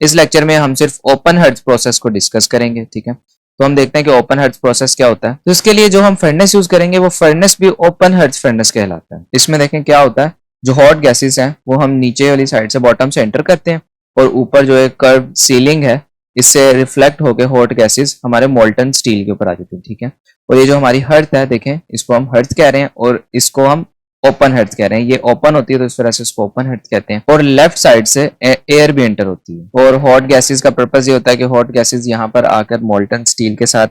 इस लेक्चर में हम सिर्फ ओपन हर्ट्ज प्रोसेस को डिस्कस करेंगे, ठीक है। तो हम देखते हैं कि ओपन हर्ट्ज प्रोसेस क्या होता है। तो इसके लिए जो हम फर्नेस यूज करेंगे वो फर्नेस भी ओपन हर्ट्ज फर्नेस कहलाता है। इसमें देखें क्या होता है, जो हॉट गैसेस हैं वो हम नीचे वाली साइड से बॉटम से एंटर करते हैं और ऊपर जो एक कर्व सीलिंग है इससे रिफ्लेक्ट होकर हॉट गैसेस हमारे मोल्टन स्टील के ऊपर आ जाती है, ठीक है। और ये जो हमारी हर्थ है देखें, इसको हम हर्थ कह रहे हैं और इसको हम ओपन हर्थ कह रहे हैं। ये ओपन होती है तो इस वजह से इसको ओपन हर्थ कहते हैं। और लेफ्ट साइड से एयर भी एंटर होती है। और हॉट गैसेस का पर्पस ये होता है कि हॉट गैसेस यहाँ पर आकर मोल्टन स्टील के साथ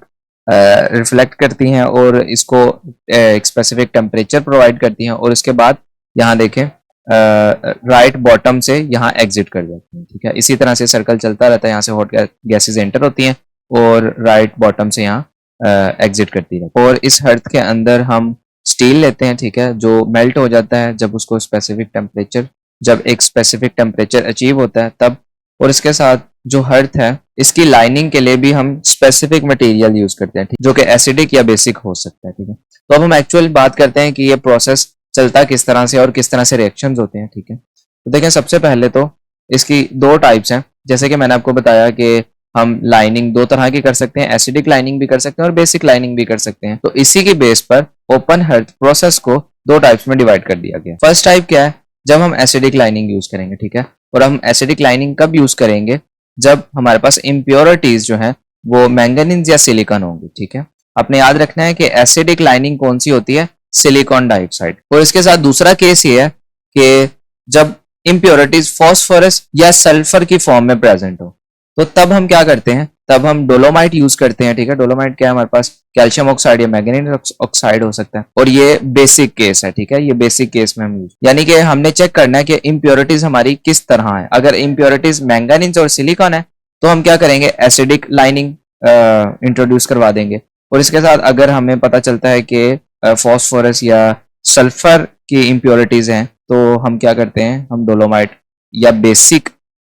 रिफ्लेक्ट करती हैं और इसको एक स्पेसिफिक टेम्परेचर प्रोवाइड करती हैं और उसके बाद यहाँ देखें राइट बॉटम से यहाँ एग्जिट कर जाती हैं, ठीक है। इसी तरह से सर्कल चलता रहता है, यहाँ से हॉट गैसेस एंटर होती हैं और राइट बॉटम से यहाँ एग्जिट करती है। और इस हर्थ के अंदर हम स्टील लेते हैं, ठीक है, जो मेल्ट हो जाता है जब उसको स्पेसिफिक टेम्परेचर, जब एक स्पेसिफिक टेम्परेचर अचीव होता है तब। और इसके साथ जो हर्थ है इसकी लाइनिंग के लिए भी हम स्पेसिफिक मटेरियल यूज करते हैं, जो कि एसिडिक या बेसिक हो सकता है, ठीक है। तो अब हम एक्चुअल बात करते हैं कि ये प्रोसेस चलता किस तरह से और किस तरह से रिएक्शंस होते हैं, ठीक है। तो देखें सबसे पहले तो इसकी दो टाइप्स हैं, जैसे कि मैंने आपको बताया कि हम लाइनिंग दो तरह की कर सकते हैं, एसिडिक लाइनिंग भी कर सकते हैं और बेसिक लाइनिंग भी कर सकते हैं। तो इसी की बेस पर ओपन हर्थ प्रोसेस को दो टाइप्स में डिवाइड कर दिया गया। फर्स्ट टाइप क्या है, जब हम एसिडिक लाइनिंग यूज करेंगे, ठीक है। और हम एसिडिक लाइनिंग कब यूज करेंगे, जब हमारे पास इम्प्योरिटीज जो है वो मैंगनीज या सिलिकॉन होंगे, ठीक है। आपने याद रखना है कि एसिडिक लाइनिंग कौन सी होती है, सिलिकॉन डाइऑक्साइड। और इसके साथ दूसरा केस ये है कि जब इम्प्योरिटीज फॉस्फोरस या सल्फर की फॉर्म में प्रेजेंट हो, तो तब हम क्या करते हैं, तब हम डोलोमाइट यूज करते हैं, ठीक है। डोलोमाइट क्या है हमारे पास, कैल्शियम ऑक्साइड या मैंगनीज ऑक्साइड हो सकता है। और ये बेसिक केस है, ठीक है, ये बेसिक केस में हम यूज, यानी कि हमने चेक करना है कि इम्प्योरिटीज हमारी किस तरह है। अगर इम्प्योरिटीज मैंगनीज और सिलिकॉन है तो हम क्या करेंगे, एसिडिक लाइनिंग इंट्रोड्यूस करवा देंगे। और इसके साथ अगर हमें पता चलता है कि फॉस्फोरस या सल्फर की इम्प्योरिटीज हैं तो हम क्या करते हैं, हम डोलोमाइट या बेसिक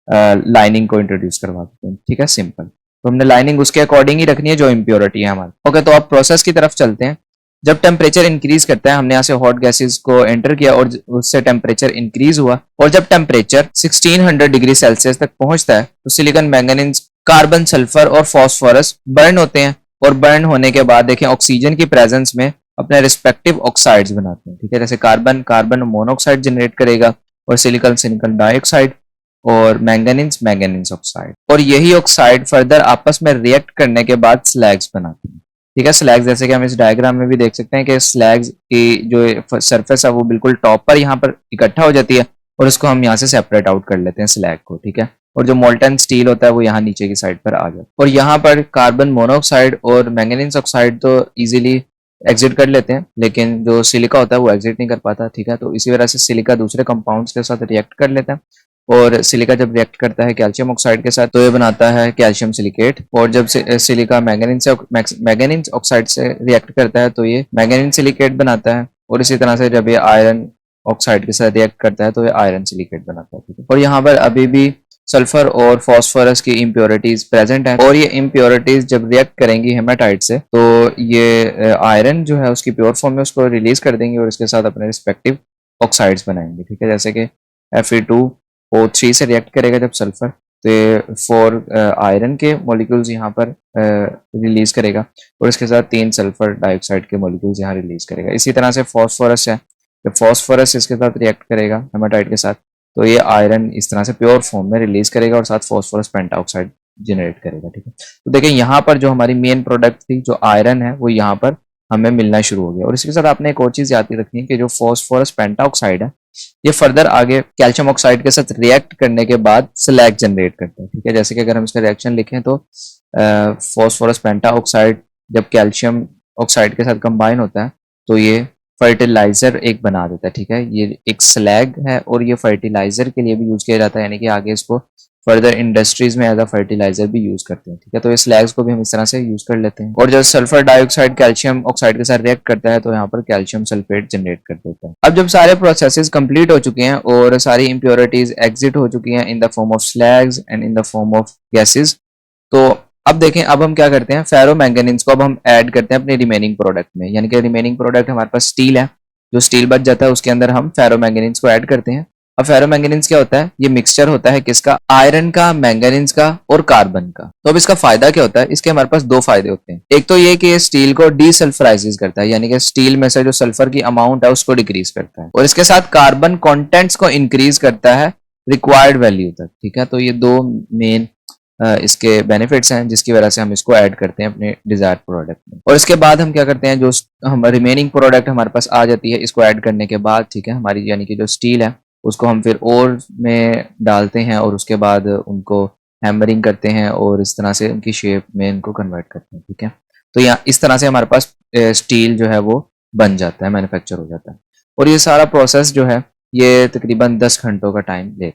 लाइनिंग को इंट्रोड्यूस करवा देते हैं, ठीक है, सिंपल। तो हमने लाइनिंग उसके अकॉर्डिंग ही रखनी है जो इम्प्योरिटी है हमारी। ओके, तो अब प्रोसेस की तरफ चलते हैं। जब टेम्परेचर इंक्रीज करता है, हमने यहाँ से हॉट गैसेस को एंटर किया और उससे टेम्परेचर इंक्रीज हुआ, और जब टेम्परेचर 1600 डिग्री सेल्सियस तक पहुंचता है तो सिलिकॉन, मैंगनीज, कार्बन, सल्फर और फॉस्फोरस बर्न होते हैं। और बर्न होने के बाद देखें ऑक्सीजन की प्रेजेंस में अपने रिस्पेक्टिव ऑक्साइड्स बनाते हैं, ठीक है। जैसे कार्बन कार्बन मोनोऑक्साइड जनरेट करेगा और सिलिकॉन सिलिकॉन डाइऑक्साइड और मैंगनीज मैंगनीज ऑक्साइड। और यही ऑक्साइड फर्दर आपस में रिएक्ट करने के बाद स्लैग्स बनाते हैं, ठीक है। स्लैग्स जैसे कि हम इस डायग्राम में भी देख सकते हैं कि स्लैग्स की जो सरफेस है वो बिल्कुल टॉप पर यहाँ पर इकट्ठा हो जाती है और उसको हम यहाँ से सेपरेट आउट कर लेते हैं स्लैग को, ठीक है। और जो मोल्टन स्टील होता है वो यहाँ नीचे की साइड पर आ जाता है। और यहाँ पर कार्बन मोनोऑक्साइड और मैंगनीज ऑक्साइड तो इजीली एग्जिट कर लेते हैं, लेकिन जो सिलिका होता है वो एग्जिट नहीं कर पाता, ठीक है। तो इसी वजह से सिलिका दूसरे कंपाउंड्स के साथ रिएक्ट कर लेता है और सिलिका जब रिएक्ट करता है कैल्शियम ऑक्साइड के साथ तो ये बनाता है कैल्शियम सिलिकेट। और जब सिलिका मैंगनीज ऑक्साइड से रिएक्ट करता है तो ये मैंगनीज सिलिकेट बनाता है। और इसी तरह से जब ये आयरन ऑक्साइड के साथ रिएक्ट करता है तो ये आयरन सिलिकेट बनाता है, ठीक है। और यहाँ पर अभी भी सल्फर और फॉस्फोरस की इम्प्योरिटीज प्रेजेंट है और ये इम्प्योरिटीज जब रिएक्ट करेंगी हेमाटाइट से तो ये आयरन जो है उसकी प्योर फॉर्म में उसको रिलीज कर देंगे और इसके साथ अपने रिस्पेक्टिव ऑक्साइड्स बनाएंगे, ठीक है। जैसे कि Fe2O3 से रिएक्ट करेगा जब सल्फर, तो ये 4 आयरन के मॉलिक्यूल्स यहाँ पर रिलीज करेगा और इसके साथ 3 सल्फर डाइऑक्साइड के मॉलिक्यूल्स यहाँ रिलीज करेगा। इसी तरह से फॉस्फोरस है, जब फॉस्फोरस इसके साथ रिएक्ट करेगा हेमाटाइट के साथ तो ये आयरन इस तरह से प्योर फॉर्म में रिलीज करेगा और साथ फॉस्फोरस पेंटाऑक्साइड जनरेट करेगा, ठीक है। तो देखिए यहाँ पर जो हमारी मेन प्रोडक्ट थी जो आयरन है वो यहाँ पर हमें मिलना शुरू हो गया। और इसके साथ आपने एक और चीज याद रखनी है कि जो फॉस्फोरस पेंटाऑक्साइड है ये फर्दर आगे कैल्शियम ऑक्साइड के साथ रिएक्ट करने के बाद स्लैग जनरेट करता है, ठीक है। जैसे कि अगर हम इसका रिएक्शन लिखें तो फॉस्फोरस पेंटाऑक्साइड जब कैल्शियम ऑक्साइड के साथ कंबाइन होता है तो ये फर्टिलाइजर एक बना देता है, ठीक है। ये एक स्लैग है और ये फर्टिलाइजर के लिए भी यूज किया जाता है, यानी कि आगे इसको फर्दर इंडस्ट्रीज में एज अ फर्टिलाइजर भी यूज करते हैं, ठीक है। तो इस स्लैग्स को भी हम इस तरह से यूज कर लेते हैं। और जब सल्फर डाइऑक्साइड कैल्शियम ऑक्साइड के साथ रिएक्ट करता है तो यहाँ पर कैल्शियम सल्फेट जनरेट कर देता है। अब जब सारे प्रोसेसेस कंप्लीट हो चुके हैं और सारी इंप्योरिटीज एग्जिट हो चुकी हैं in the form of slags and in the form of gases, तो अब देखें अब हम क्या करते हैं, फेरो मैंगनीज को अब हम ऐड करते हैं अपने रिमेनिंग प्रोडक्ट में। यानी कि रिमेनिंग प्रोडक्ट हमारे पास स्टील है, जो स्टील बच जाता है उसके अंदर हम फेरो मैंगनीज को ऐड करते हैं अब फेरोमैंगनीज क्या होता है, ये मिक्सचर होता है किसका, आयरन का, मैंगनीज का और कार्बन का। तो अब इसका फायदा क्या होता है, इसके हमारे पास दो फायदे होते हैं। एक तो ये कि ये स्टील को डीसल्फराइज करता है, यानी कि स्टील में से जो सल्फर की अमाउंट है उसको डिक्रीज करता है, और इसके साथ कार्बन कॉन्टेंट्स को इंक्रीज करता है रिक्वायर्ड वैल्यू तक, ठीक है। तो ये दो मेन इसके बेनिफिट्स हैं जिसकी वजह से हम इसको ऐड करते हैं अपने डिजायर्ड प्रोडक्ट में। और इसके बाद हम क्या करते हैं, जो हम रिमेनिंग प्रोडक्ट हमारे पास आ जाती है इसको ऐड करने के बाद, ठीक है, हमारी यानी कि जो स्टील है उसको हम फिर ओर में डालते हैं और उसके बाद उनको हैमरिंग करते हैं और इस तरह से उनकी शेप में इनको कन्वर्ट करते हैं, ठीक है। तो यहाँ इस तरह से हमारे पास स्टील जो है वो बन जाता है, मैन्युफैक्चर हो जाता है। और ये सारा प्रोसेस जो है ये तकरीबन 10 घंटों का टाइम लेता है।